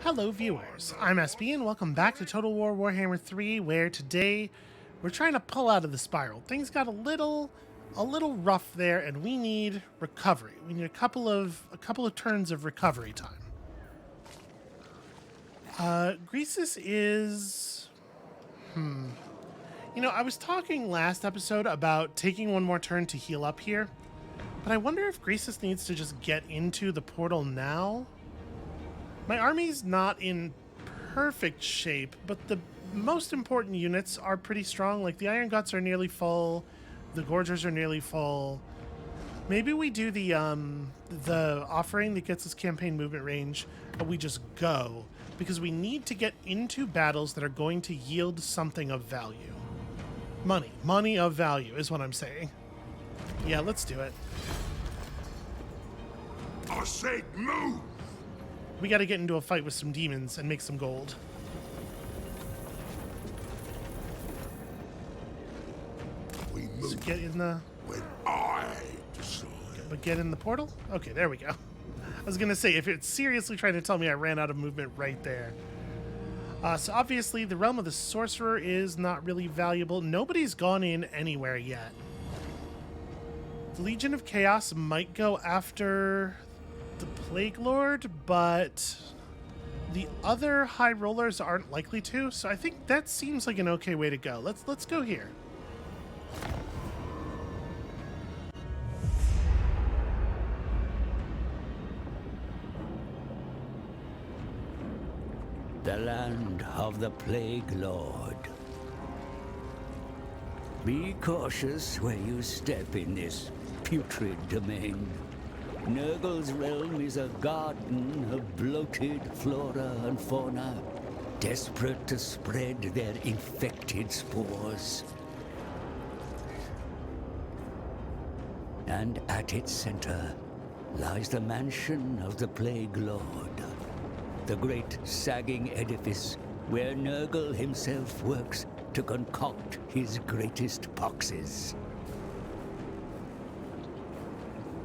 Hello viewers, I'm SB and welcome back to Total War Warhammer 3, where today we're trying to pull out of the spiral. Things got a little rough there and we need recovery. We need a couple of turns of recovery time. Greasus is you know, I was talking last episode about taking one more turn to heal up here, but I wonder if Greasus needs to just get into the portal now. My army's not in perfect shape, but the most important units are pretty strong. Like the Iron Guts are nearly full, the Gorgers are nearly full. Maybe we do the offering that gets us campaign movement range, but we just go, because we need to get into battles that are going to yield something of value. Money of value is what I'm saying. Yeah, let's do it. I said move! We got to get into a fight with some demons and make some gold. We move So get in the... when I decide. But get in the portal? Okay, there we go. I was going to say, if it's seriously trying to tell me I ran out of movement right there. So obviously, the Realm of the Sorcerer is not really valuable. Nobody's gone in anywhere yet. The Legion of Chaos might go after the Plague Lord, but the other high rollers aren't likely to, so I think that seems like an okay way to go. Let's go here. The land of the Plague Lord. Be cautious where you step in this putrid domain. Nurgle's realm is a garden of bloated flora and fauna, desperate to spread their infected spores. And at its center lies the mansion of the Plague Lord, the great sagging edifice where Nurgle himself works to concoct his greatest poxes.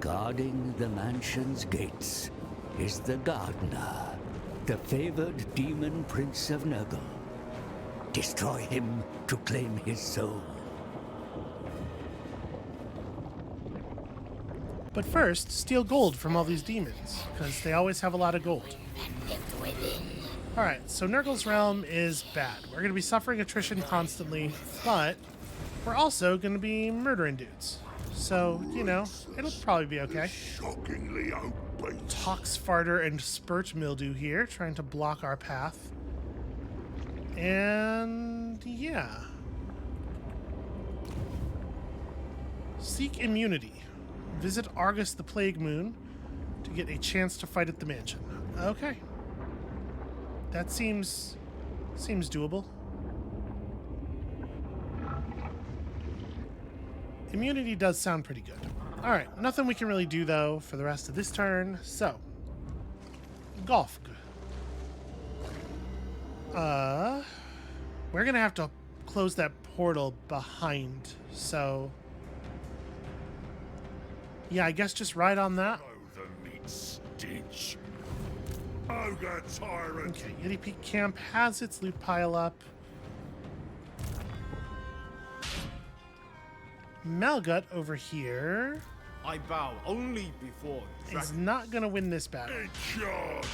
Guarding the mansion's gates is the Gardener, the favored demon prince of Nurgle. Destroy him to claim his soul. But first, steal gold from all these demons, because they always have a lot of gold. Alright, so Nurgle's realm is bad. We're going to be suffering attrition constantly, but we're also going to be murdering dudes. So, you know, it'll probably be okay. Shockingly obese. Tox Farter and Spurt Mildew here, trying to block our path. And yeah. Seek immunity. Visit Argus the Plague Moon to get a chance to fight at the mansion. Okay. That seems doable. Immunity does sound pretty good. Alright, nothing we can really do, though, for the rest of this turn. So, Golf. We're gonna have to close that portal behind, so... yeah, I guess just ride on that. Oh, the meat stench. Ogre tyrant. Okay, Yeti Peak Camp has its loot pile up. Malgut over here I bow only before is not going to win this battle. In charge.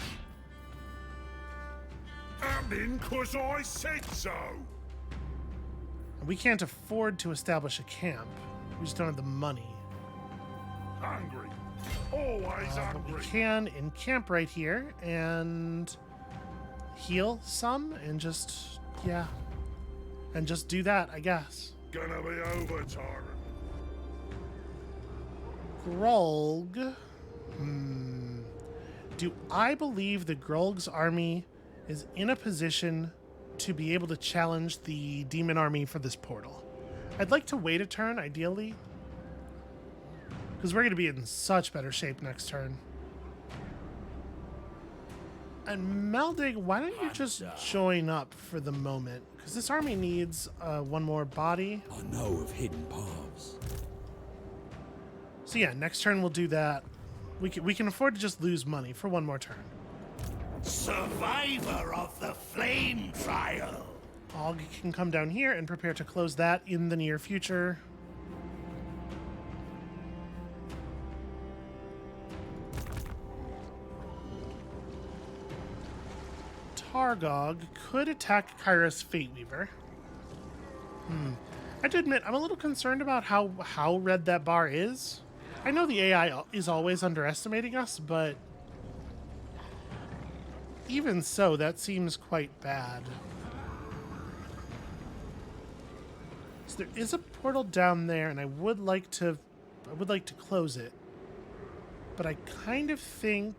I'm in 'cause I said so. We can't afford to establish a camp. We just don't have the money. Hungry. Always But we hungry. can encamp right here and heal some and just, yeah. And just do that, I guess. Gonna be over, tyrant. Grolg. Do I believe the Grolg's army is in a position to be able to challenge the demon army for this portal? I'd like to wait a turn, ideally, because we're going to be in such better shape next turn. And Maldig, why don't you just join up for the moment? Because this army needs one more body. I know of hidden paths. So yeah, next turn we'll do that. We can afford to just lose money for one more turn. survivor of the flame trial. Og can come down here and prepare to close that in the near future. Targog could attack Kairos Fateweaver. I have to admit, I'm a little concerned about how red that bar is. I know the AI is always underestimating us, but even so, that seems quite bad. So there is a portal down there, and I would like to close it. But I kind of think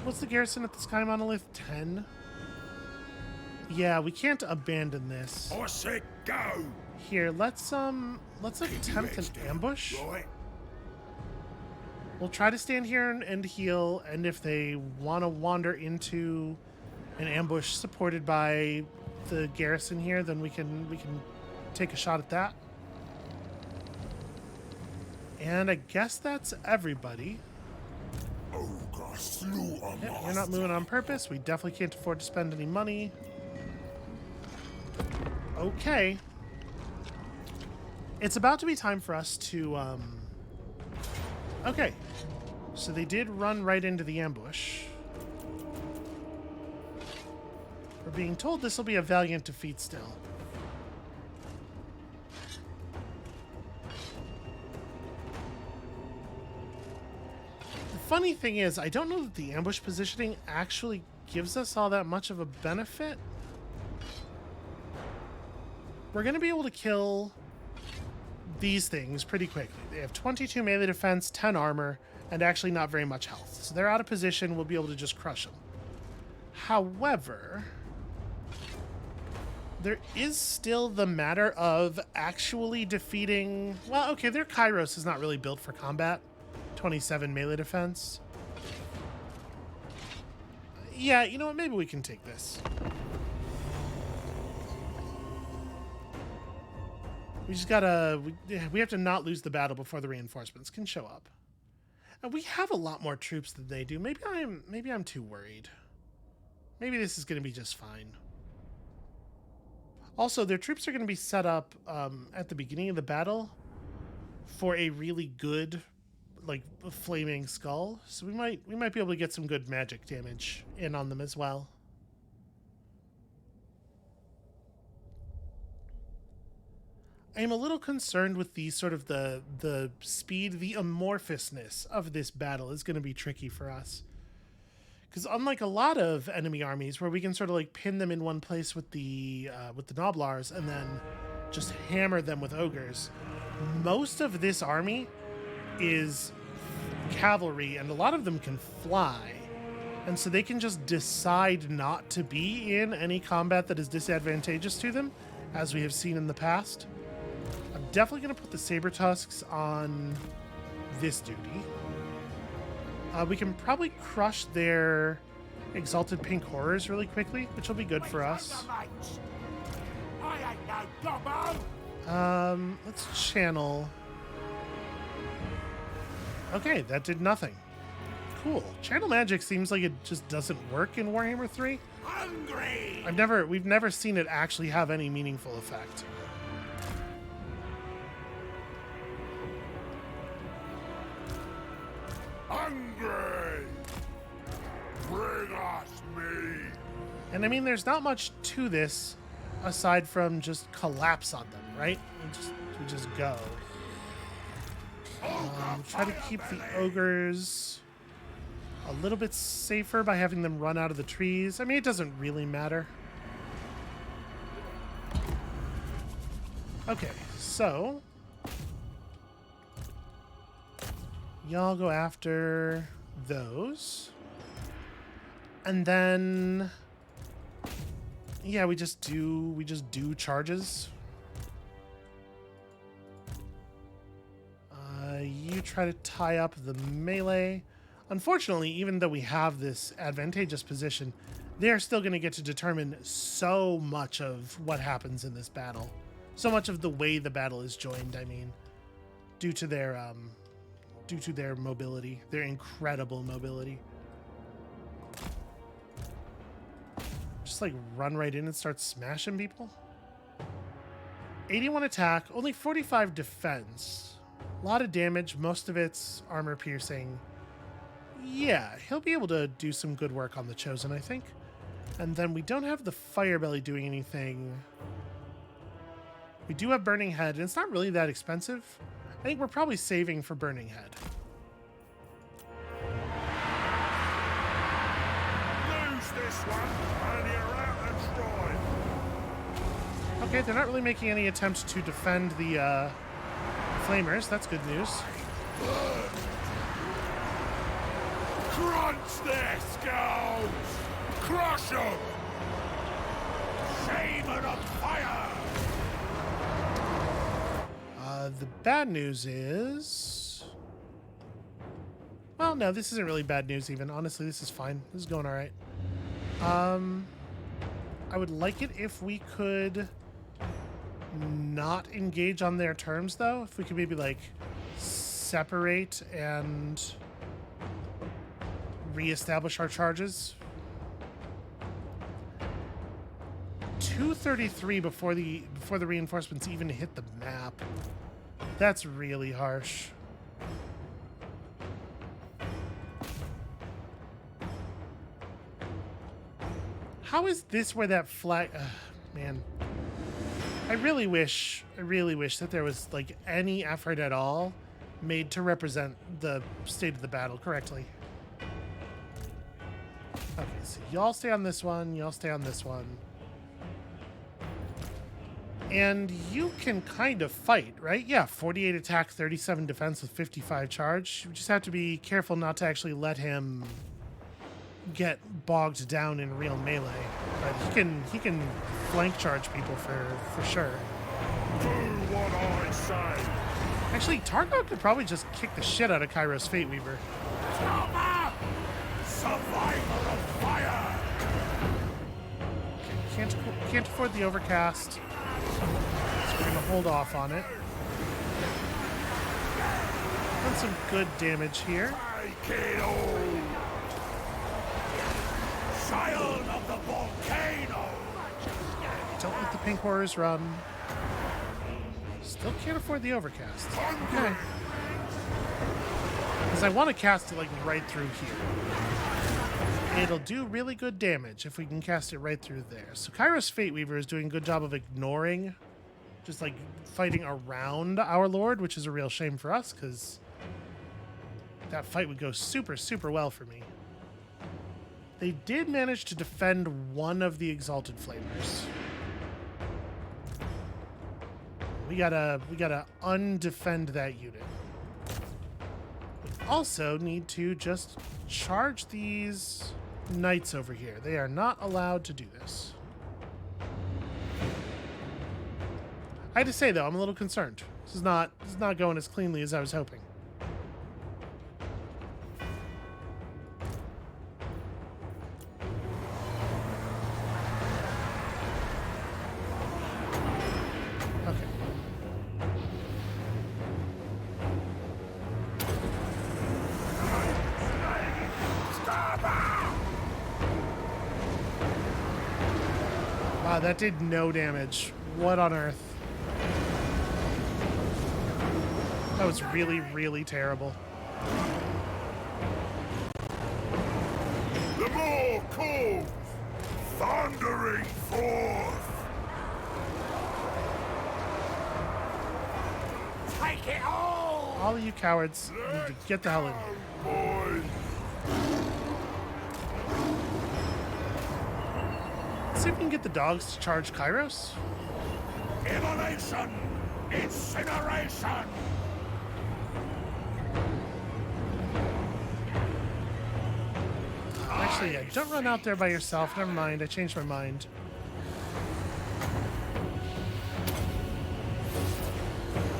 what's the garrison at the Sky Monolith? 10? Yeah, we can't abandon this. I said go! Here, let's attempt an ambush. Right? We'll try to stand here and heal, and if they want to wander into an ambush supported by the garrison here, then we can take a shot at that. And I guess that's everybody. Ogre slew a Yep, you're not moving on purpose. We definitely can't afford to spend any money. Okay. It's about to be time for us to, Okay. So they did run right into the ambush. We're being told this will be a valiant defeat still. The funny thing is, I don't know that the ambush positioning actually gives us all that much of a benefit. We're going to be able to kill these things pretty quickly. They have 22 melee defense, 10 armor, and actually not very much health. So they're out of position. We'll be able to just crush them. However, there is still the matter of actually defeating... Well, okay, their Kairos is not really built for combat. 27 melee defense. Yeah, you know what? Maybe we can take this. We just gotta... We have to not lose the battle before the reinforcements can show up. And we have a lot more troops than they do. Maybe I'm too worried. Maybe this is going to be just fine. Also, their troops are going to be set up at the beginning of the battle for a really good, like, flaming skull. So we might be able to get some good magic damage in on them as well. I am a little concerned with the sort of the speed, the amorphousness of this battle is going to be tricky for us. Because unlike a lot of enemy armies where we can sort of like pin them in one place with the Noblars and then just hammer them with ogres, most of this army is cavalry and a lot of them can fly. And so they can just decide not to be in any combat that is disadvantageous to them, as we have seen in the past. I'm definitely going to put the Saber Tusks on this duty. We can probably crush their Exalted Pink Horrors really quickly, which will be good for us. Let's channel. Okay, that did nothing. Cool. Channel magic seems like it just doesn't work in Warhammer 3. Hungry! We've never seen it actually have any meaningful effect. Hungry! Bring us meat! And I mean, there's not much to this aside from just collapse on them, right? We just go. Try to keep the ogres a little bit safer by having them run out of the trees. I mean, it doesn't really matter. Okay, so y'all go after those. And then yeah, we just do charges. You try to tie up the melee. Unfortunately, even though we have this advantageous position, they're still going to get to determine so much of what happens in this battle. So much of the way the battle is joined, I mean, due to their due to their mobility, their incredible mobility. Just like run right in and start smashing people. 81 attack, only 45 defense. A lot of damage, most of it's armor piercing. Yeah, he'll be able to do some good work on the Chosen, I think. And then we don't have the Firebelly doing anything. We do have Burning Head, and it's not really that expensive. I think we're probably saving for Burning Head. Lose this one, and you're out and try. Okay, they're not really making any attempts to defend the Flamers. That's good news. Crunch their skulls! Crush them! Shaman of fire! The bad news is... Well, no, this isn't really bad news even. Honestly, this is fine. This is going all right. I would like it if we could not engage on their terms, though. If we could maybe, like, separate and reestablish our charges. 233 before the reinforcements even hit the map. That's really harsh. How is this where that flag... man. I really wish that there was, like, any effort at all made to represent the state of the battle correctly. Okay, so y'all stay on this one, y'all stay on this one. And you can kind of fight, right? Yeah, 48 attack, 37 defense with 55 charge. You just have to be careful not to actually let him get bogged down in real melee. But he can flank charge people for sure. Do what I say! Actually, Targo could probably just kick the shit out of Kairos Fate Weaver. Survivor of fire! Okay, can't afford the overcast. So we're gonna hold off on it. Done some good damage here. Take it all! Scion of the volcano! Don't let the pink horrors run. Still can't afford the overcast. Okay. Because I want to cast it like right through here. It'll do really good damage if we can cast it right through there. So Kairos Fate Weaver is doing a good job of ignoring, just like fighting around our Lord, which is a real shame for us because that fight would go super, super well for me. They did manage to defend one of the Exalted Flamers. We gotta undefend that unit. We also need to just charge these knights over here. They are not allowed to do this. I had to say though, I'm a little concerned. This is not going as cleanly as I was hoping. Wow, that did no damage. What on earth? That was really, really terrible. The more calls, thundering forth. Take it all! All of you cowards need to get the hell in here. Boys. Let's see if we can get the dogs to charge Kairos. Immolation! Incineration! Actually, yeah, don't run out there by yourself. Never mind, I changed my mind.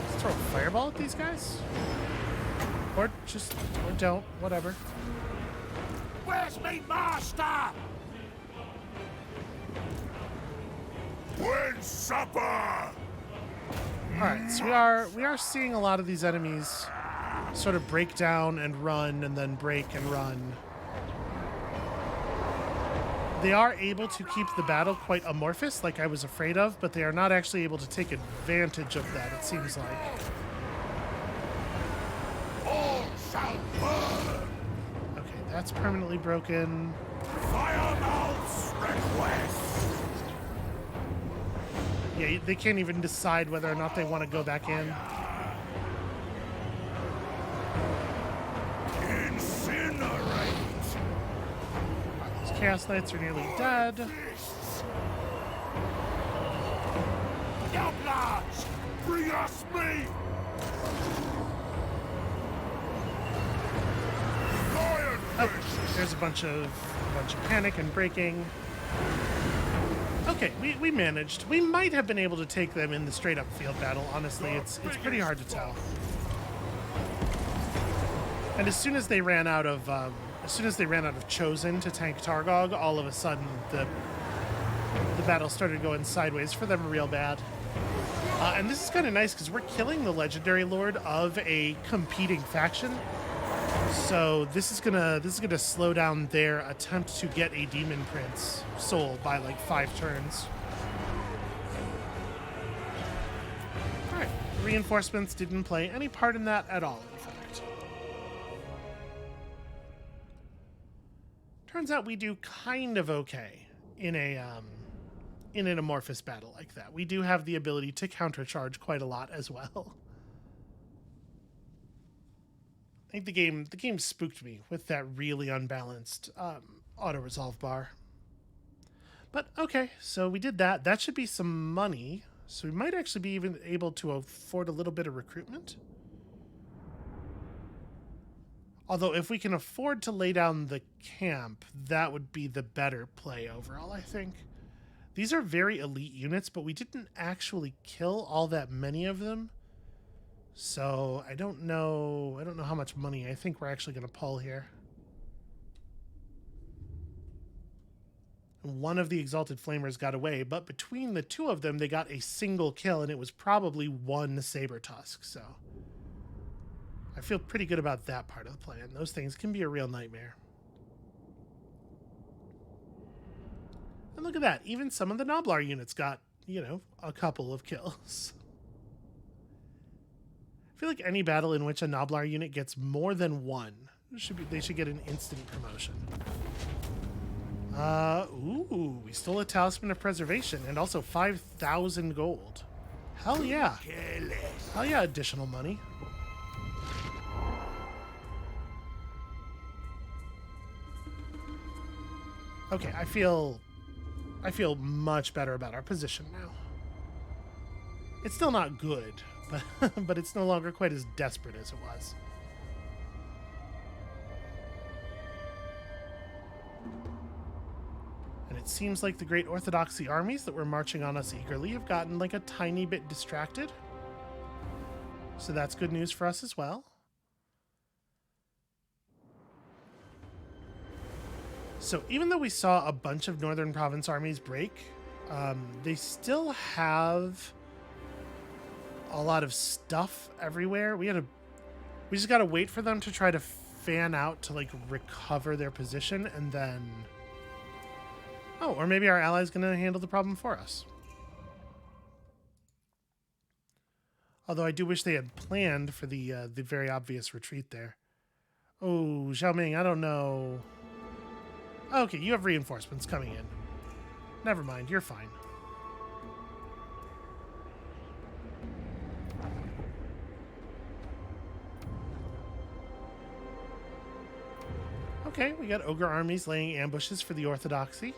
Let's throw a fireball at these guys? Or don't, whatever. Where's me master? When's supper? Alright, so we are seeing a lot of these enemies sort of break down and run, and then break and run. They are able to keep the battle quite amorphous, like I was afraid of, but they are not actually able to take advantage of that, it seems like. All shall burn. Okay, that's permanently broken. Firemouth's request. Yeah, they can't even decide whether or not they want to go back in. Incinerate. Those Chaos Knights are nearly dead. Doublage. Bring us meat. Oh, there's a bunch of panic and breaking. Okay, we managed. We might have been able to take them in the straight up field battle. Honestly, it's pretty hard to tell. And as soon as they ran out of Chosen to tank Targog, all of a sudden the battle started going sideways for them real bad. And this is kind of nice because we're killing the legendary lord of a competing faction. So this is gonna slow down their attempt to get a demon prince soul by like 5 turns. All right, reinforcements didn't play any part in that at all. In fact, turns out we do kind of okay in an amorphous battle like that. We do have the ability to countercharge quite a lot as well. I think the game spooked me with that really unbalanced auto-resolve bar. But okay, so we did that. That should be some money. So we might actually be even able to afford a little bit of recruitment. Although if we can afford to lay down the camp, that would be the better play overall, I think. These are very elite units, but we didn't actually kill all that many of them. So I don't know how much money I think we're actually going to pull here. One of the Exalted Flamers got away, but between the two of them, they got a single kill, and it was probably one Saber Tusk. So I feel pretty good about that part of the plan. Those things can be a real nightmare. And look at that. Even some of the Noblar units got, a couple of kills. I feel like any battle in which a Noblar unit gets more than one, they should get an instant promotion. Ooh, we stole a Talisman of Preservation and also 5,000 gold. Hell yeah. Hell yeah, additional money. Okay, I feel much better about our position now. It's still not good, but it's no longer quite as desperate as it was. And it seems like the Great Orthodoxy armies that were marching on us eagerly have gotten like a tiny bit distracted. So that's good news for us as well. So even though we saw a bunch of Northern Province armies break, they still have a lot of stuff everywhere. We just got to wait for them to try to fan out to like recover their position, and then or maybe our ally's going to handle the problem for us. Although I do wish they had planned for the very obvious retreat there. Oh, Xiaoming, I don't know. Okay, you have reinforcements coming in. Never mind, you're fine. Okay, we got ogre armies laying ambushes for the Orthodoxy.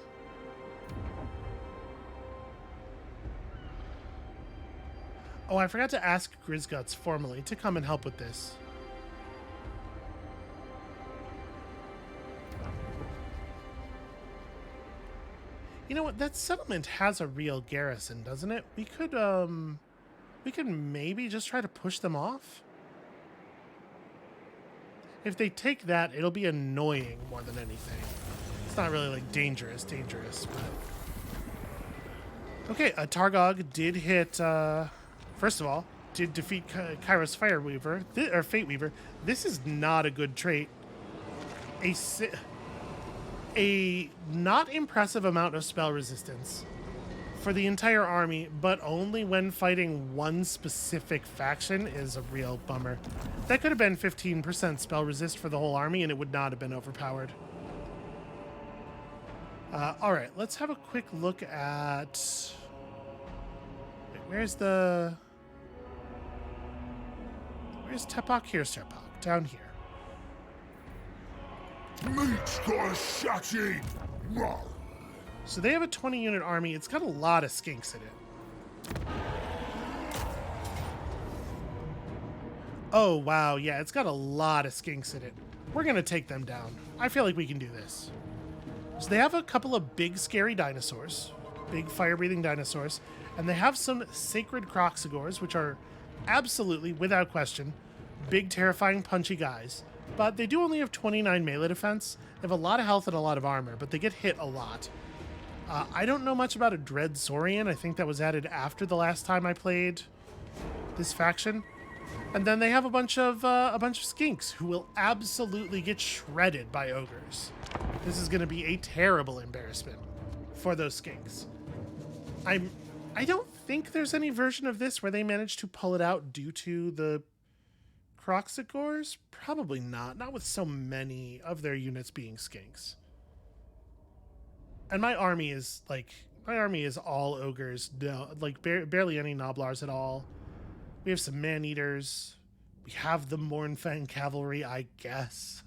Oh, I forgot to ask Grizguts formally to come and help with this. You know what? That settlement has a real garrison, doesn't it? We could maybe just try to push them off. If they take that, it'll be annoying more than anything. It's not really like dangerous, but okay, Targog did hit. First of all, did defeat Kyra's Fire Weaver, or Fate Weaver. This is not a good trait. A not impressive amount of spell resistance for the entire army, but only when fighting one specific faction is a real bummer. That could have been 15% spell resist for the whole army, and it would not have been overpowered. All right, let's have a quick look at... Wait, where's Tepak? Here's Tepak, down here. Meat's got a shut in. So they have a 20-unit army. It's got a lot of skinks in it. Oh, wow. Yeah, it's got a lot of skinks in it. We're going to take them down. I feel like we can do this. So they have a couple of big, scary dinosaurs. Big, fire-breathing dinosaurs. And they have some sacred Croxagores, which are absolutely, without question, big, terrifying, punchy guys. But they do only have 29 melee defense. They have a lot of health and a lot of armor, but they get hit a lot. I don't know much about a Dread Saurian. I think that was added after the last time I played this faction. And then they have a bunch of skinks who will absolutely get shredded by ogres. This is going to be a terrible embarrassment for those skinks. I don't think there's any version of this where they managed to pull it out due to the Croxagores? Probably not. Not with so many of their units being skinks. And my army is all ogres. No, like barely any Noblars at all. We have some man-eaters. We have the Mournfang cavalry, I guess.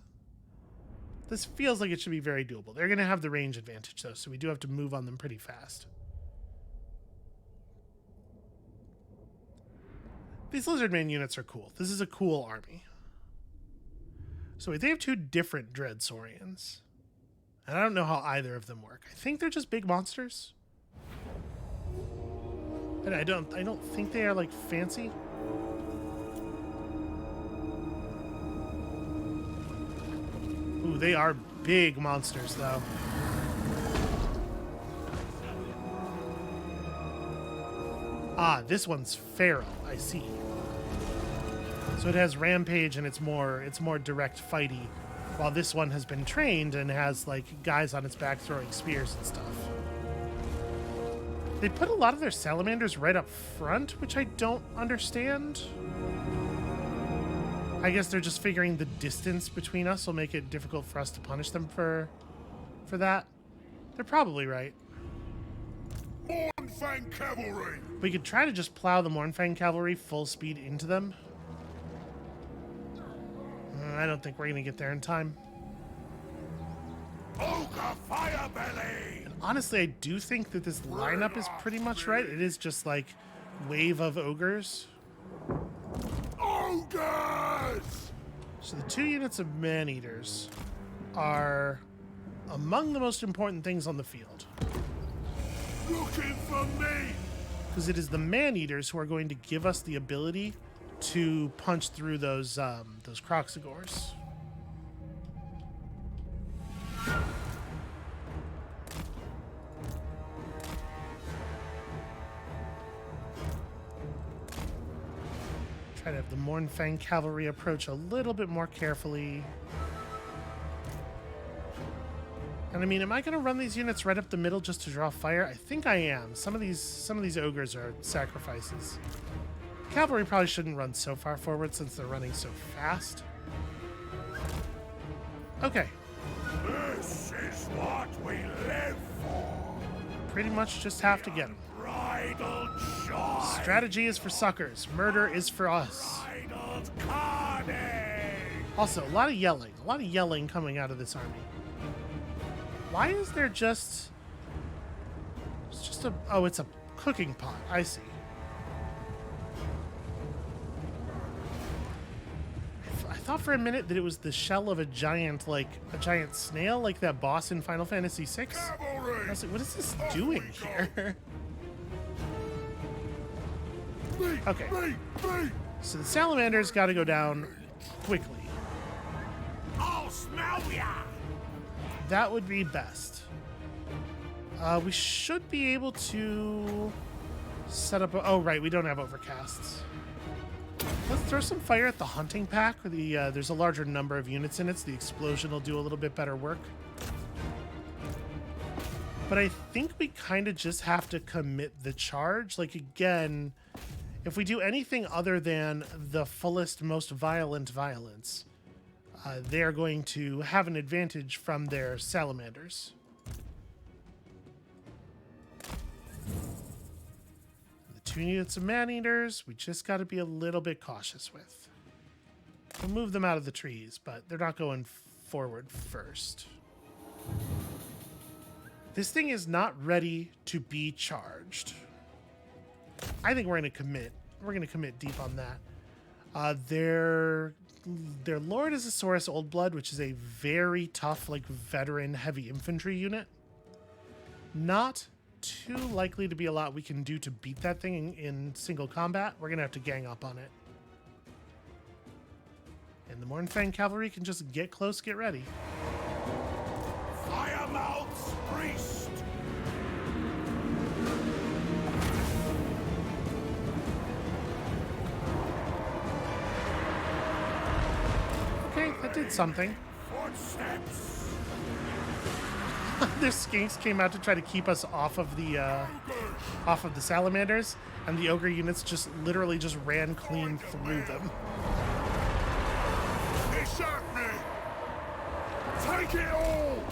This feels like it should be very doable. They're going to have the range advantage, though, so we do have to move on them pretty fast. These Lizardman units are cool. This is a cool army. So wait, they have two different Dread Saurians. And I don't know how either of them work. I think they're just big monsters. And I don't think they are, like, fancy. Ooh, they are big monsters, though. Ah, this one's feral. I see. So it has rampage and it's more direct fighty, while this one has been trained and has like guys on its back throwing spears and stuff. They put a lot of their salamanders right up front, which I don't understand. I guess they're just figuring the distance between us will make it difficult for us to punish them for that. They're probably right. Mournfang cavalry. We could try to just plow the Mournfang cavalry full speed into them. I don't think we're going to get there in time. Ogre Firebelly. And honestly, I do think that this lineup is pretty much right. It is just like wave of ogres. Ogres. So the 2 units of man-eaters are among the most important things on the field. Looking for me. Because it is the man-eaters who are going to give us the ability to punch through those Croxagores. Try to have the Mournfang cavalry approach a little bit more carefully. And I mean, am I going to run these units right up the middle just to draw fire? I think I am. Some of these ogres are sacrifices. Cavalry probably shouldn't run so far forward since they're running so fast. Okay. This is what we live for. Pretty much just have to get them. Bridal joy. Strategy is for suckers. Murder is for us. Bridal carnage. Also, a lot of yelling. A lot of yelling coming out of this army. Why is there just... It's just a... Oh, it's a cooking pot. I see. I thought for a minute that it was the shell of a giant snail, like that boss in Final Fantasy VI. Cavalry. I was like, what is this doing here? Okay. Me. So the salamanders got to go down quickly. I'll smell ya. That would be best. We should be able to set up... Oh, right, we don't have overcasts. Let's throw some fire at the hunting pack. There's a larger number of units in it, so the explosion will do a little bit better work. But I think we kind of just have to commit the charge. Like, again, if we do anything other than the fullest, most violent violence, they're going to have an advantage from their salamanders. The 2 units of man-eaters, we just got to be a little bit cautious with. We'll move them out of the trees, but they're not going forward first. This thing is not ready to be charged. I think we're going to commit. We're going to commit deep on that. Their Lord is a Saurus Old Blood, which is a very tough, like, veteran heavy infantry unit. Not too likely to be a lot we can do to beat that thing in single combat. We're going to have to gang up on it. And the Mornfang cavalry can just get close, get ready. Firemouth's priest! Okay, that did something. Footsteps! Their skinks came out to try to keep us off of the salamanders, and the ogre units just literally just ran clean through them. They shot me! Take it all!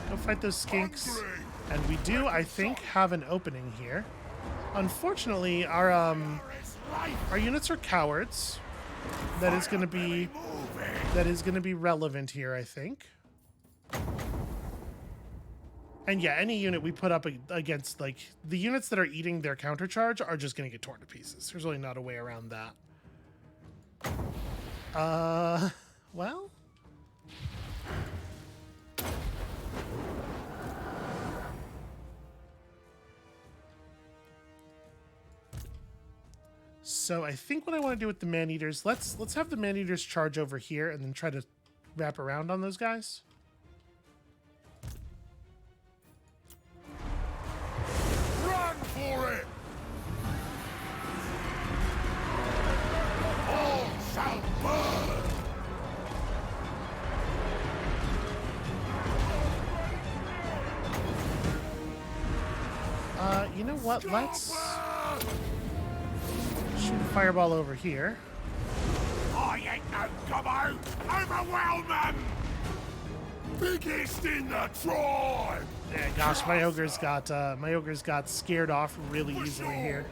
Go fight those skinks. And we do, I think, have an opening here. Unfortunately, our units are cowards. That is going to be relevant here, I think. And yeah, any unit we put up against, like, the units that are eating their countercharge are just going to get torn to pieces. There's really not a way around that. Well. So I think what I want to do with the man-eaters, let's have the man-eaters charge over here and then try to wrap around on those guys. Run for it! All shall burn! You know what? Let's shoot a fireball over here. I ain't no gobbo! Overwhelm them! Biggest in the tribe! Yeah, gosh, my ogres got scared off really easily here.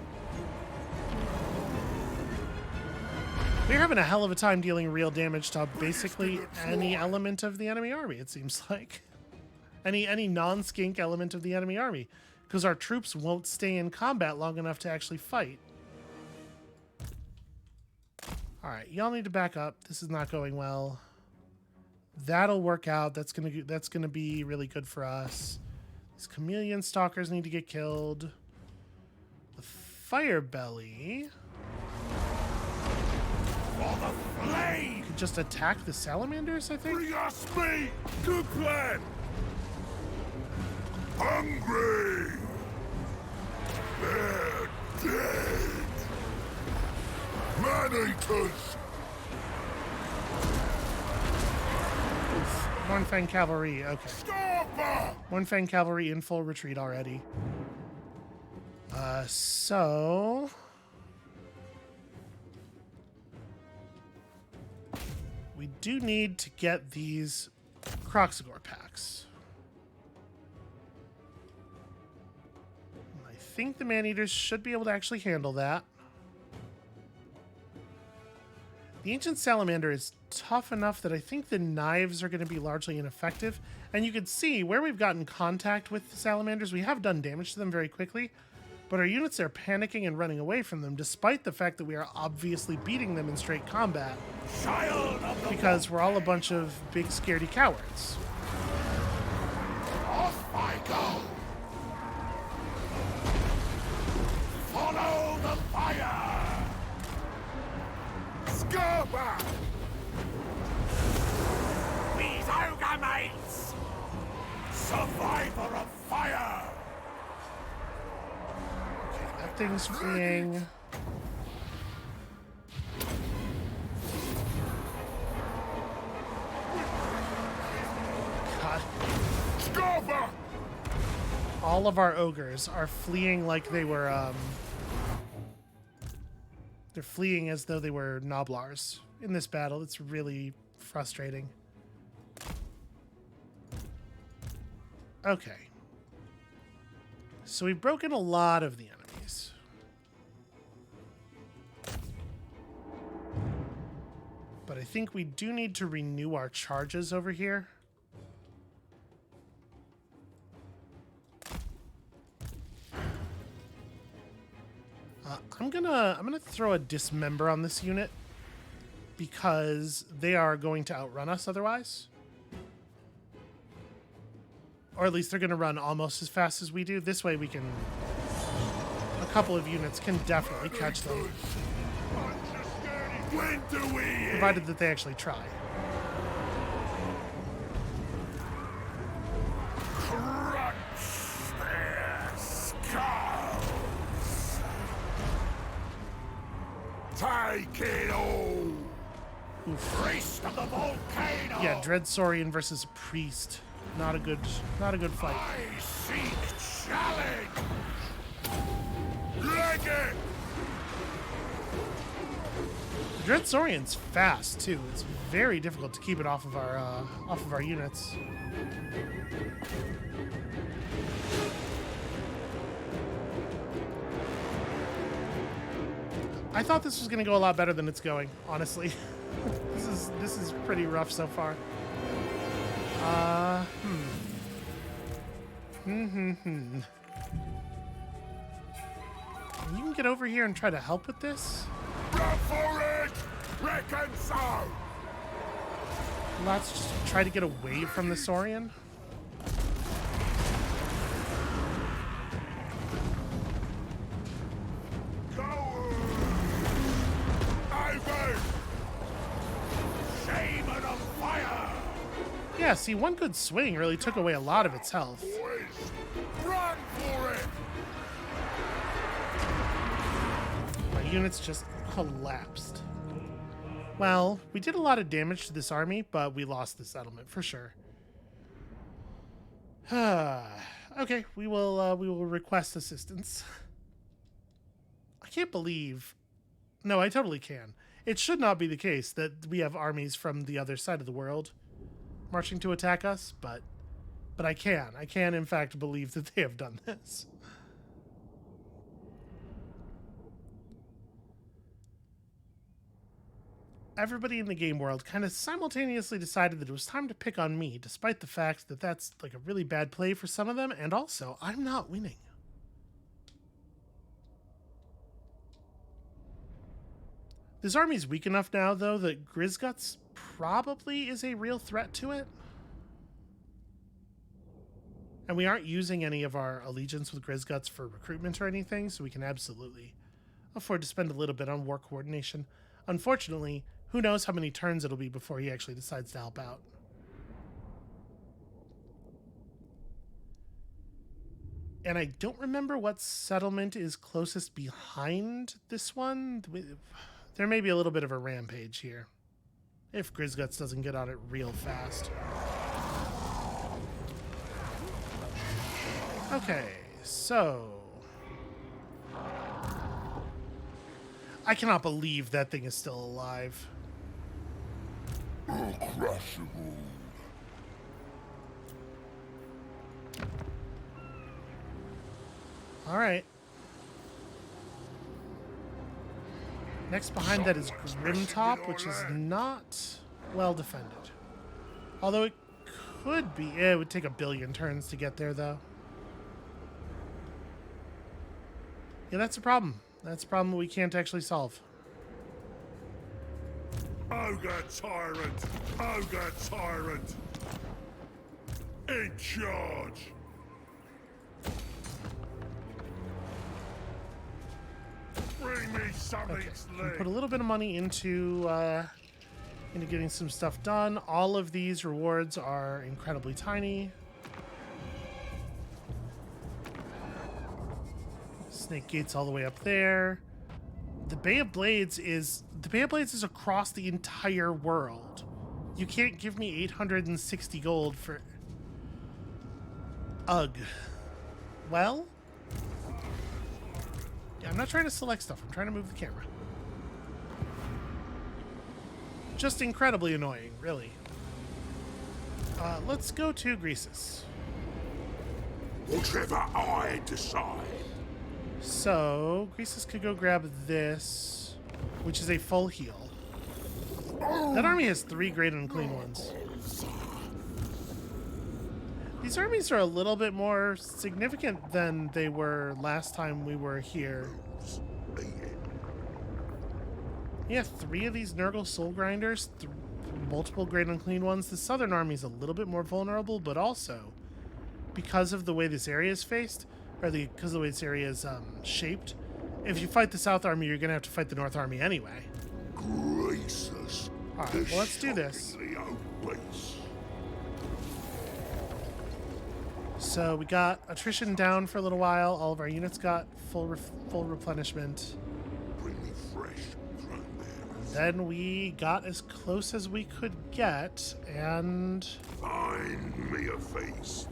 We're having a hell of a time dealing real damage to basically any element of the enemy army, it seems like. Any non-skink element of the enemy army. Because our troops won't stay in combat long enough to actually fight. Alright, y'all need to back up. This is not going well. That'll work out. That's gonna be really good for us. These chameleon stalkers need to get killed. The fire belly For the flame! could just attack the salamanders, I think. Bring us meat! Good plan! Hungry! They're dead! Man-eaters! Mornfang cavalry, okay. Stop! Mornfang cavalry in full retreat already. So we do need to get these Croxagore packs. I think the man-eaters should be able to actually handle that. The Ancient Salamander is tough enough that I think the knives are going to be largely ineffective. And you can see where we've gotten contact with the Salamanders, we have done damage to them very quickly. But our units are panicking and running away from them, despite the fact that we are obviously beating them in straight combat. Because we're all a bunch of big scaredy cowards. Off I go! Follow the fire! Scarpa! These ogre mates! Survivor of fire! Okay, that thing's fleeing. all of our ogres are fleeing like they were, they're fleeing as though they were Noblars in this battle. It's really frustrating. Okay. So we've broken a lot of the enemies. But I think we do need to renew our charges over here. I'm gonna throw a dismember on this unit because they are going to outrun us otherwise. Or at least they're gonna run almost as fast as we do. This way we can, a couple of units can definitely catch them. When do we hit? Provided that they actually try. Crunch their skulls. Take it all. Priest of the volcano. Yeah, Dread Saurian versus a priest. Not a good fight. I seek challenge. Leg it. Dread Saurian's fast too. It's very difficult to keep it off of our units. I thought this was going to go a lot better than it's going, honestly. This is pretty rough so far. You can get over here and try to help with this. Run for it. Reckon so. Let's just try to get away from the Saurian. Yeah, see, one good swing really took away a lot of its health. Run for it! My units just collapsed. Well, we did a lot of damage to this army, but we lost the settlement for sure. Okay, we will request assistance. I can't believe. No, I totally can. It should not be the case that we have armies from the other side of the world marching to attack us, but I can in fact believe that they have done this. Everybody in the game world kind of simultaneously decided that it was time to pick on me, despite the fact that that's like a really bad play for some of them, and also I'm not winning. This army's weak enough now, though, that Grizzguts probably is a real threat to it. And we aren't using any of our allegiance with Grizzguts for recruitment or anything, so we can absolutely afford to spend a little bit on war coordination. Unfortunately, who knows how many turns it'll be before he actually decides to help out. And I don't remember what settlement is closest behind this one. There may be a little bit of a rampage here, if Grizzguts doesn't get on it real fast. Okay, so I cannot believe that thing is still alive. Uncrushable. All right. Next behind that is Grimtop, which is not well defended. Although it could be. It would take a billion turns to get there, though. Yeah, that's a problem. That's a problem we can't actually solve. Ogre tyrant! Ogre tyrant! In charge! Bring me something Okay, slick! we put a little bit of money into getting some stuff done. All of these rewards are incredibly tiny. Snake Gate's all the way up there. The Bay of Blades is across the entire world. You can't give me 860 gold for... Ugh. well... Yeah, I'm not trying to select stuff. I'm trying to move the camera. Just incredibly annoying, really. Let's go to Greasus. Whatever I decide. So, Greasus could go grab this, which is a full heal. That army has 3 great unclean ones. These armies are a little bit more significant than they were last time we were here. Yeah, 3 of these Nurgle Soul Grinders, multiple great unclean ones. The southern army is a little bit more vulnerable, but also, because of the way this area is faced, or because of the way this area is shaped, if you fight the south army, you're going to have to fight the north army anyway. Gracious. Alright, well, let's do this. So we got attrition down for a little while. All of our units got full replenishment. Bring me fresh from Then we got as close as we could get, and Find me a feast.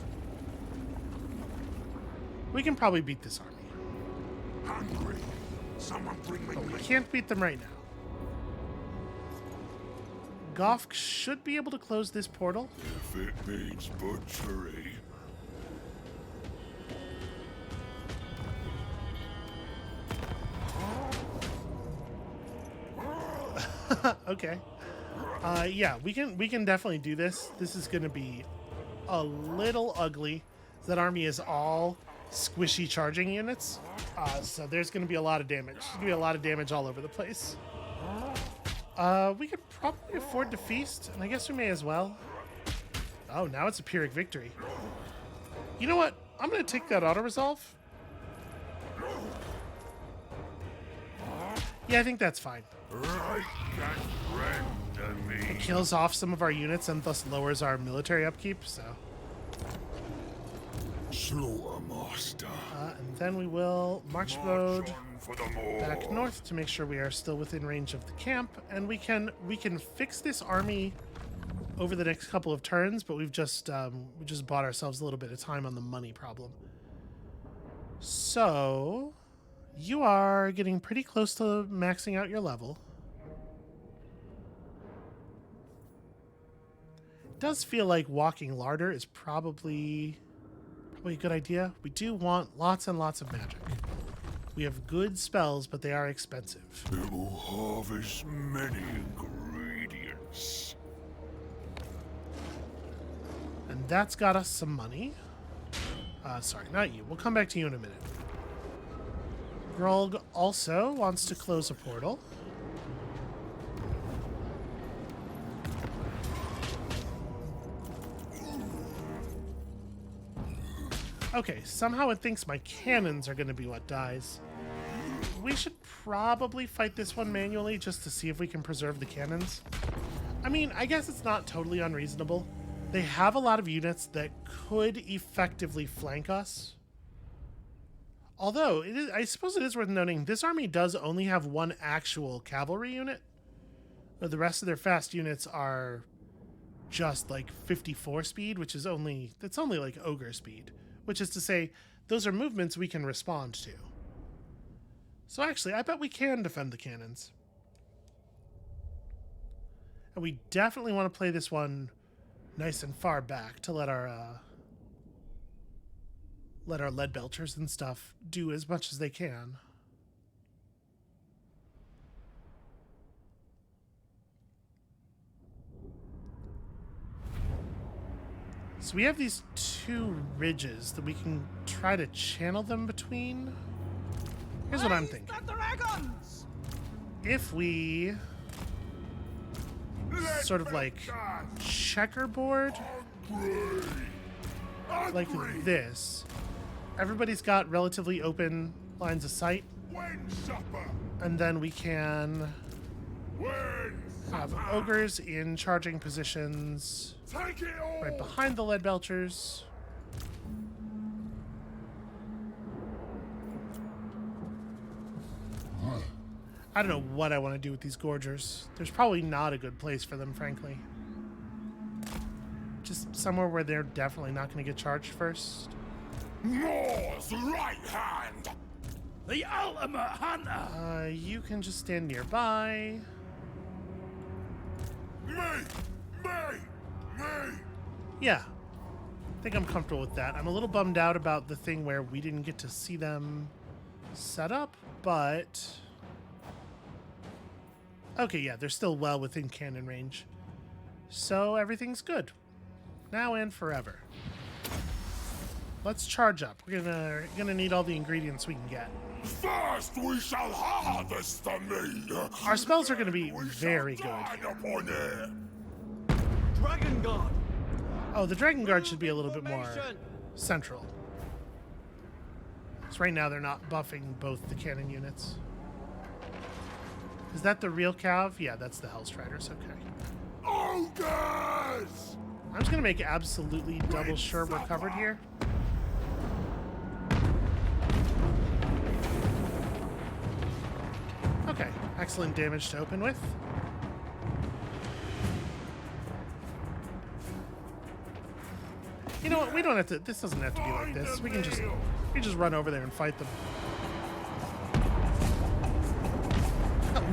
we can probably beat this army. Hungry. Someone bring me We meat. can't beat them right now. Goff should be able to close this portal. If it means butchery. Okay. Yeah, we can definitely do this. This is going to be a little ugly. That army is all squishy charging units, so there's going to be a lot of damage. There's going to be a lot of damage all over the place. We could probably afford to feast, and I guess we may as well. Oh, now it's a Pyrrhic victory. You know what? I'm going to take that auto-resolve. Yeah, I think that's fine. Right, that friend to me. Kills off some of our units and thus lowers our military upkeep, so... Slaughtermaster. And then we will march road For the more. back north to make sure we are still within range of the camp, and we can fix this army over the next couple of turns, but we just bought ourselves a little bit of time on the money problem. So you are getting pretty close to maxing out your level. It does feel like walking larder is probably a good idea. We do want lots and lots of magic. We have good spells, but they are expensive. It will harvest many ingredients. And that's got us some money. Sorry, not you. We'll come back to you in a minute. Grolg also wants to close a portal. Okay, somehow it thinks my cannons are going to be what dies. We should probably fight this one manually just to see if we can preserve the cannons. I mean, I guess it's not totally unreasonable. They have a lot of units that could effectively flank us. Although, I suppose it is worth noting, this army does only have one actual cavalry unit. The rest of their fast units are just like 54 speed, which is only like ogre speed. Which is to say, those are movements we can respond to. So actually, I bet we can defend the cannons. And we definitely want to play this one nice and far back to let our lead belchers and stuff do as much as they can. So we have these 2 ridges that we can try to channel them between. Here's what I'm thinking. If we sort of like checkerboard like this, everybody's got relatively open lines of sight, When supper? and then we can When have supper? ogres in charging positions Take it all! right behind the lead belchers. I don't know what I want to do with these gorgers. There's probably not a good place for them, frankly. Just somewhere where they're definitely not going to get charged first. More's right hand! The ultimate hunter! You can just stand nearby. Me! Yeah. I think I'm comfortable with that. I'm a little bummed out about the thing where we didn't get to see them set up, but... Okay, yeah, they're still well within cannon range. So everything's good. Now and forever. Let's charge up. We're gonna need all the ingredients we can get. First we shall harvest the meat! Our spells are gonna be We very shall good. dine upon it! Dragon Guard! Oh, the Dragon Guard should be a little bit more central. So right now they're not buffing both the cannon units. Is that the real Cav? Yeah, that's the Hellstriders, okay. Ogres! I'm just gonna make absolutely double sure we're covered here. Okay, excellent damage to open with. You know what? We don't have to. This doesn't have to be like this. We can just run over there and fight them.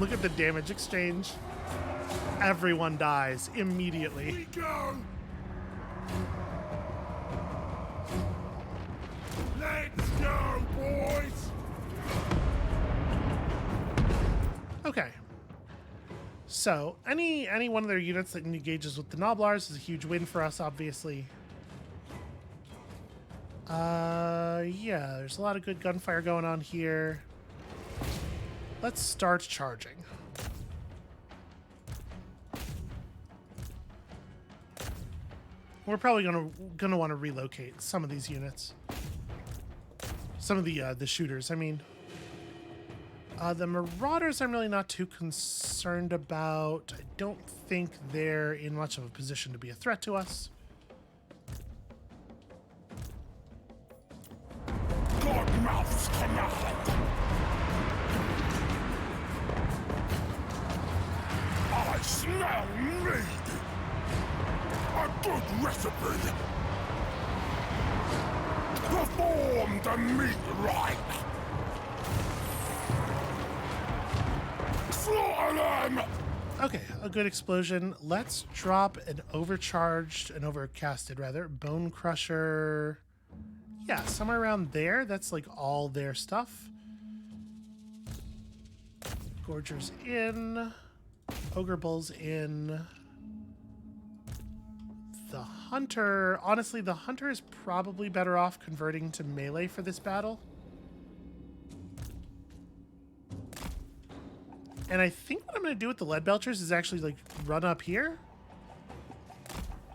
Look at the damage exchange. Everyone dies immediately. We go! Let's go, boys! Okay. So, any one of their units that engages with the Noblars is a huge win for us, obviously. Yeah, there's a lot of good gunfire going on here. Let's start charging. We're probably gonna want to relocate some of these units. Some of the shooters, I mean. The Marauders I'm really not too concerned about. I don't think they're in much of a position to be a threat to us. Godmouth's command! I smell meat! A good recipe! Perform the meat right! Slaughter them! Okay, a good explosion. Let's drop an overcasted rather, Bone Crusher. Yeah, somewhere around there. That's like all their stuff. Gorger's in. Ogre Bull's in. The Hunter. Honestly, the Hunter is probably better off converting to melee for this battle. And I think what I'm going to do with the Lead Belchers is actually, like, run up here.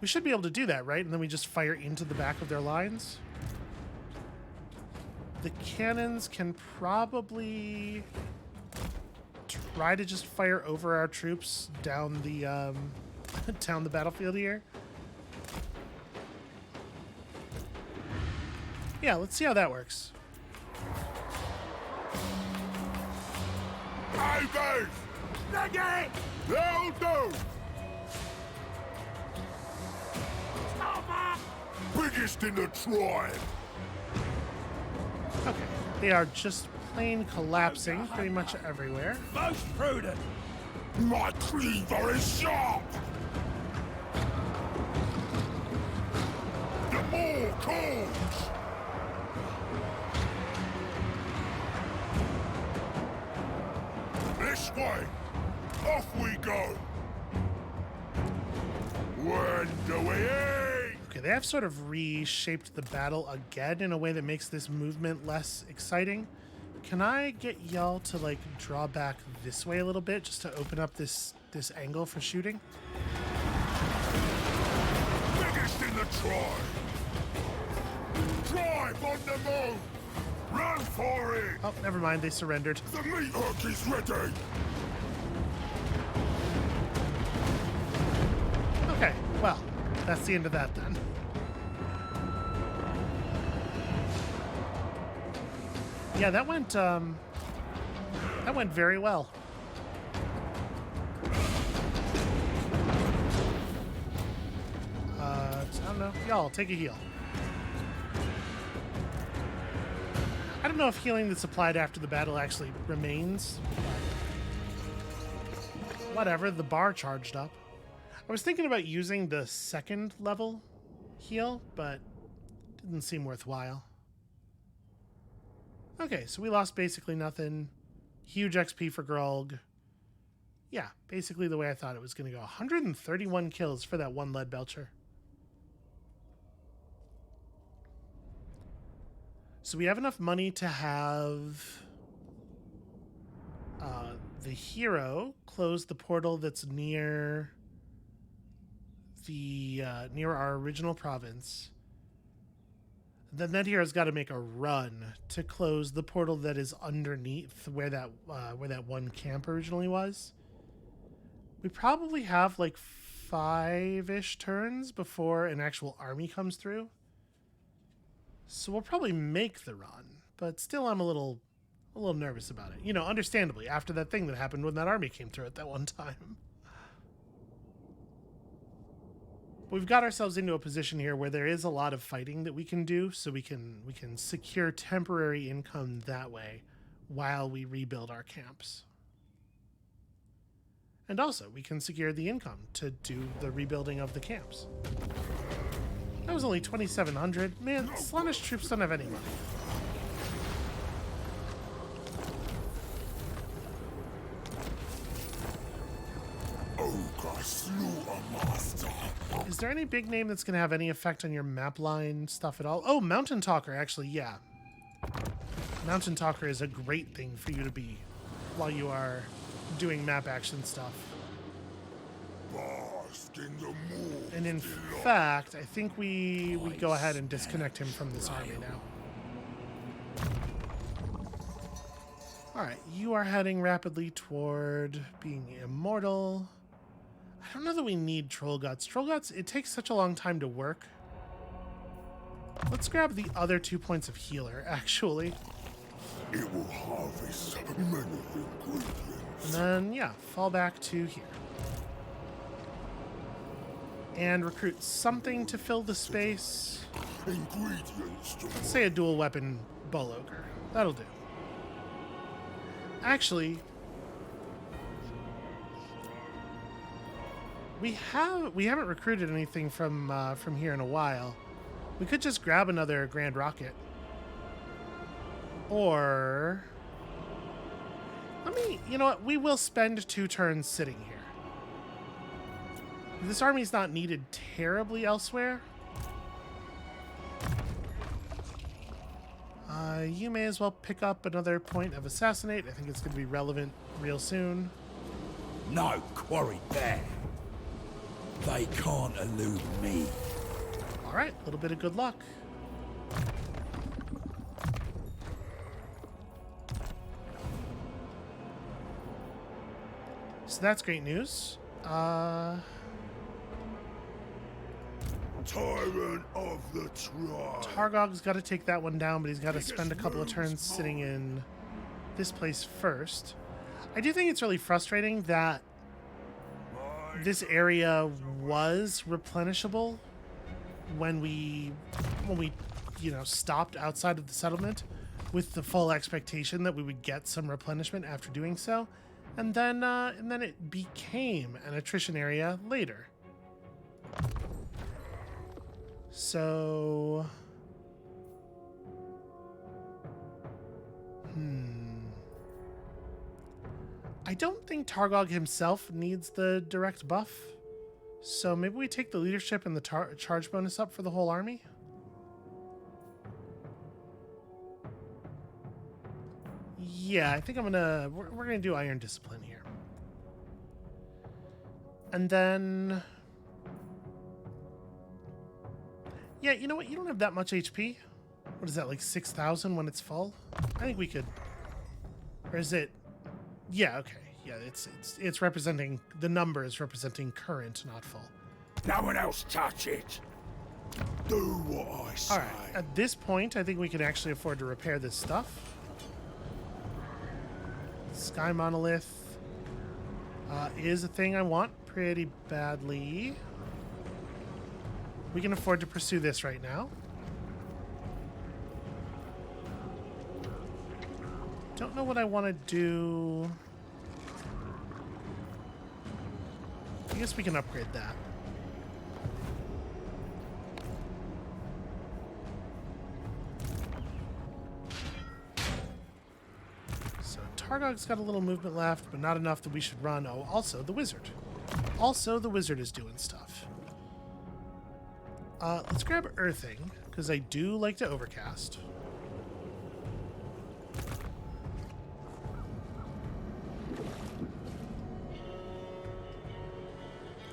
We should be able to do that, right? And then we just fire into the back of their lines. The cannons can probably try to just fire over our troops down the down the battlefield here. Yeah, let's see how that works. Ogres! Nugget! They'll do! Biggest in the tribe! Okay, they are just plain collapsing pretty much everywhere. Most prudent! My cleaver is sharp! The more calls! This way! Off we go! When do we eat? Okay, they have sort of reshaped the battle again in a way that makes this movement less exciting. Can I get y'all to, like, draw back this way a little bit just to open up this angle for shooting? Biggest in the tribe! Tribe on the move! Run for it! Oh, never mind, they surrendered. The meat hook is ready! Okay, well, that's the end of that then. Yeah, that went very well. I don't know. Y'all, take a heal. don't know if healing that's applied after the battle actually remains. But whatever, the bar charged up. I was thinking about using the second level heal, but didn't seem worthwhile. Okay, so we lost basically nothing. Huge XP for Grog. Yeah, basically the way I thought it was going to go. 131 kills for that one lead belcher. So we have enough money to have the hero close the portal that's near the near our original province. Then that hero's got to make a run to close the portal that is underneath where that one camp originally was. We probably have like 5-ish turns before an actual army comes through. So we'll probably make the run, but still I'm a little nervous about it. You know, understandably, after that thing that happened when that army came through at that one time. We've got ourselves into a position here where there is a lot of fighting that we can do, so we can secure temporary income that way while we rebuild our camps. And also, we can secure the income to do the rebuilding of the camps. That was only 2,700. Man, Slaanesh troops don't have any money. Ogre slew a master. Is there any big name that's going to have any effect on your map line stuff at all? Oh, Mountain Talker, actually, yeah. Mountain Talker is a great thing for you to be while you are doing map action stuff. Bask in the moon. And in fact, I think we go ahead and disconnect him from this army now. Alright, you are heading rapidly toward being immortal. I don't know that we need Troll Guts. Troll Guts, it takes such a long time to work. Let's grab the other 2 points of healer, actually. It will harvest many ingredients. And then, yeah, fall back to here. And recruit something to fill the space. Ingredients to Let's say a dual weapon Bull Ogre. That'll do. Actually, we haven't recruited anything from here in a while. We could just grab another Grand Rocket. Or you know what? We will spend 2 turns sitting here. This army's not needed terribly elsewhere. You may as well pick up another point of Assassinate. I think it's going to be relevant real soon. No quarry there. They can't elude me. All right, a little bit of good luck. So that's great news. Tyrant of the tribe. Targog's got to take that one down, but he's got to spend a couple of turns sitting in this place first. I do think it's really frustrating that this area was replenishable when we stopped outside of the settlement with the full expectation that we would get some replenishment after doing so, and then it became an attrition area later. So, I don't think Targog himself needs the direct buff. So maybe we take the leadership and the charge bonus up for the whole army. Yeah, I think we're gonna do Iron Discipline here. And then, yeah, you know what? You don't have that much HP. What is that, like 6,000 when it's full? I think we could, or is it? Yeah, okay. Yeah, it's representing, the number is representing current, not full. No one else touch it. Do what I say. All right. At this point, I think we can actually afford to repair this stuff. Sky Monolith is a thing I want pretty badly. We can afford to pursue this right now. Don't know what I want to do. I guess we can upgrade that. So Targog's got a little movement left, but not enough that we should run. Oh, also the wizard. Also, the wizard is doing stuff. Let's grab Earthing, because I do like to overcast.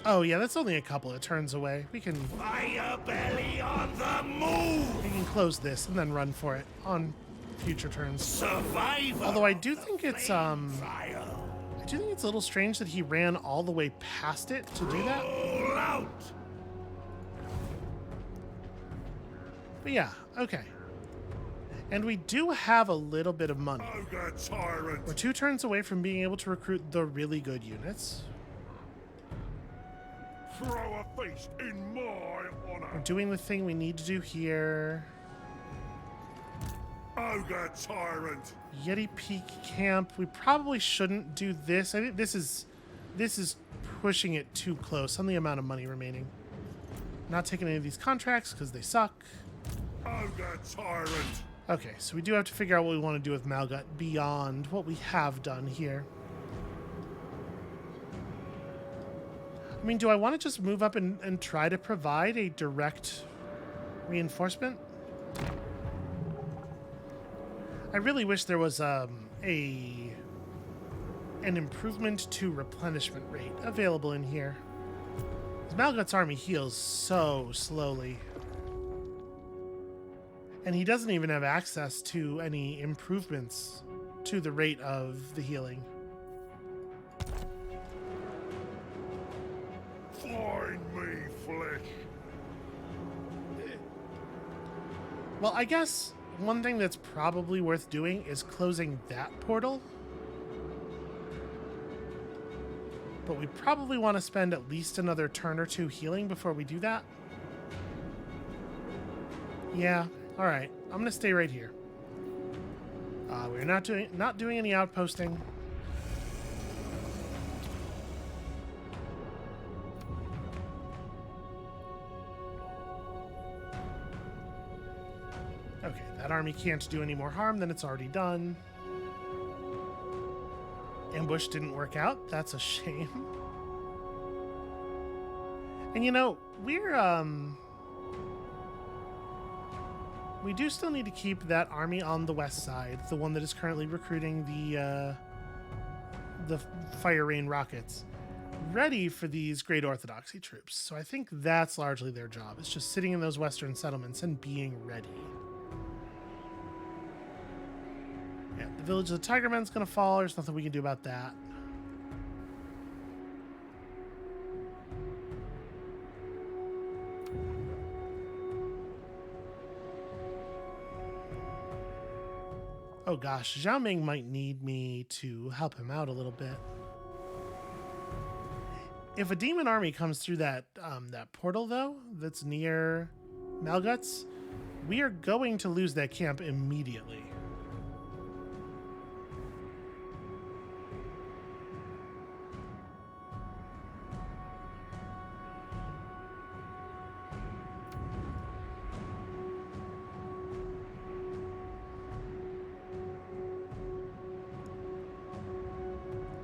Oh yeah, that's only a couple of turns away. We can Fire belly on the move! we can close this and then run for it on future turns. Survivor! Although I do think it's Fire! I do think it's a little strange that he ran all the way past it to do that. Roll out! But yeah, okay. And we do have a little bit of money. Ogre tyrant! We're 2 turns away from being able to recruit the really good units. Throw a feast in my honor. We're doing the thing we need to do here. Ogre tyrant. Yeti Peak Camp. We probably shouldn't do this. I think this is pushing it too close on the amount of money remaining. Not taking any of these contracts because they suck. Ogre tyrant. Okay, so we do have to figure out what we want to do with Malgut beyond what we have done here. I mean, do I want to just move up and try to provide a direct reinforcement? I really wish there was an improvement to replenishment rate available in here. Malgut's army heals so slowly. And he doesn't even have access to any improvements to the rate of the healing. Find me flesh. Well, I guess one thing that's probably worth doing is closing that portal. But we probably want to spend at least another turn or 2 healing before we do that. Yeah, all right. I'm going to stay right here. We're not doing any outposting. Okay, that army can't do any more harm than it's already done. Ambush didn't work out. That's a shame. And you know, we do still need to keep that army on the west side, the one that is currently recruiting the Fire Rain rockets, ready for these Great Orthodoxy troops. So I think that's largely their job. It's just sitting in those western settlements and being ready. Yeah, the village of the Tigermen's gonna fall. There's nothing we can do about that. Oh gosh, Zhao Ming might need me to help him out a little bit. If a demon army comes through that portal though, that's near Malgut's, we are going to lose that camp immediately.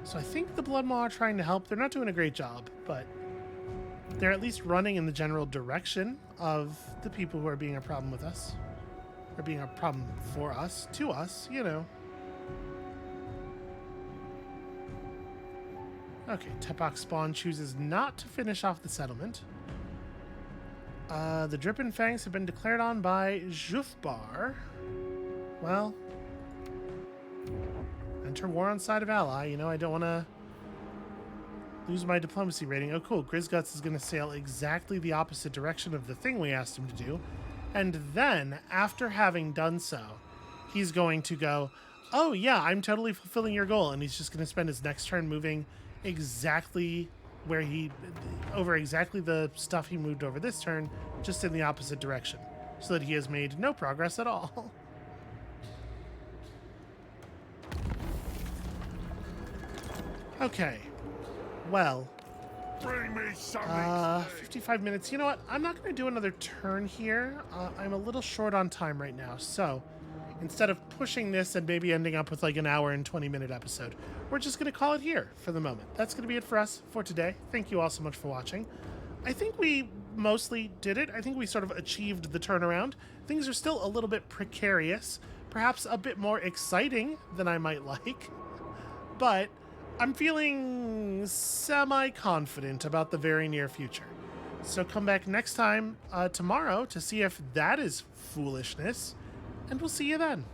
So I think the Blood Maw are trying to help. They're not doing a great job, but they're at least running in the general direction of the people who are being a problem with us. Or being a problem for us, to us, you know. Okay, Tepak Spawn chooses not to finish off the settlement. The Drippin' Fangs have been declared on by Jufbar. Well, enter war on side of ally. You know, I don't want to lose my diplomacy rating. Oh, cool. Grizguts is going to sail exactly the opposite direction of the thing we asked him to do. And then, after having done so, he's going to go, oh, yeah, I'm totally fulfilling your goal. And he's just going to spend his next turn moving exactly where over exactly the stuff he moved over this turn, just in the opposite direction. So that he has made no progress at all. Okay. Well, Bring me something. 55 minutes. You know what? I'm not going to do another turn here. I'm a little short on time right now. So instead of pushing this and maybe ending up with like an hour and 20-minute episode, we're just going to call it here for the moment. That's going to be it for us for today. Thank you all so much for watching. I think we mostly did it. I think we sort of achieved the turnaround. Things are still a little bit precarious, perhaps a bit more exciting than I might like, but I'm feeling semi-confident about the very near future. So come back next time, tomorrow, to see if that is foolishness, and we'll see you then.